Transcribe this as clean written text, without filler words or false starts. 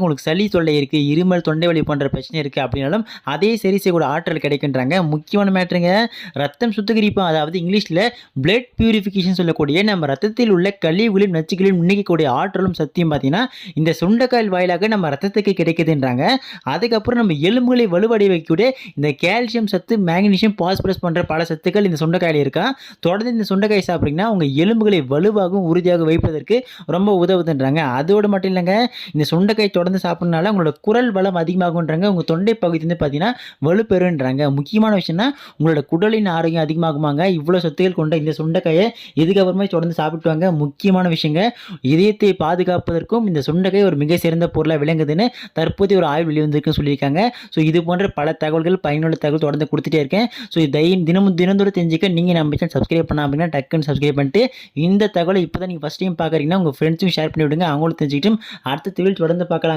உங்களுக்கு சளி தொல்லை இருக்கு, இருமல், தொண்டை வலி போன்ற பிரச்சனை இருக்கு அப்படின்னாலும் அதே சரி செய்யக்கூடிய ஆற்றல் கிடைக்குன்றாங்க. முக்கியமான மேட்டருங்க. ரத்தம் சுத்திகரிப்பு அதாவது இங்கிலீஷ்ல பிளட் பியூரிஃபிகேஷன் சொல்லக்கூடிய நம்ம ரத்தத்தில் உள்ள கழிவுகளையும், நச்சுக்களையும் நீக்கக்கூடிய ஆற்றலும் சக்தியும் பார்த்தீங்கன்னா, இந்த சுண்டைக்காய் வாயிலாக நம்ம ரத்தத்துக்கு கிடைக்குதுன்றாங்க. அதுக்கப்புறம் நம்ம எலும்புகளை வலுவடைய வைக்கக்கூடிய இந்த கால்சியம் சத்து, மேக்னீசியம், பாஸ்பரஸ் போன்ற பல சத்துக்கள் இந்த சுண்டைக்காயில இருக்கா. தொடர்ந்து இந்த சுண்டைக்காய் சாப்பிட்டீங்கன்னா உங்க எலும்புகளை வலுவாகவும், உறுதியாக வைப்பதற்கு ரொம்ப உதவுதுன்றாங்க. அதோடு மட்டும் இல்லங்க, இந்த சுண்டைக்காய் தொடர்ந்து சாப்பிட்றனால உங்களோட குரல் வளம் அதிகமாகுன்றாங்க. உங்க தொண்டை பகுதி வந்து பார்த்தீங்கன்னா வலுப்பெறுன்றாங்க. முக்கியமான விஷயம்னா உங்களோட குடலின் ஆரோக்கியம் அதிகமாகுமாங்க. இவ்வளோ சத்துக்கள் கொண்ட இந்த சுண்டைக்காயை இதுக்கப்புறமா தொடர்ந்து சாப்பிட்டு வாங்க. முக்கியமான விஷயங்க, இதயத்தை பாதுகாப்பதற்கும் இந்த சுண்டைக்காய் ஒரு மிக சிறந்த பொருளாக விளங்குதுன்னு தற்போதைய ஒரு ஆய்வு வெளிவந்திருக்குன்னு சொல்லியிருக்காங்க. ஸோ இது போன்ற பல தகவல்கள், பயனுள்ள தகவல் தொடர்ந்து கொடுத்துட்டே இருக்கேன். ஸோ தினந்தோறும் தெரிஞ்சுக்க நீங்கள் நம்ம சேனல் சப்ஸ்கிரைப் பண்ணாமல் டக்குன்னு சப்ஸ்கிரைப் பண்ணிட்டு இந்த தகவலை இப்போ தான் நீங்கள் ஃபஸ்ட் டைம் பார்க்குறீங்கன்னா உங்கள் ஃப்ரெண்ட்ஸும் ஷேர் பண்ணி விடுங்க. அவங்களும் தெரிஞ்சுக்கிட்டும் அடுத்த தொழில் தொடர்ந்து பார்க்கலாம்.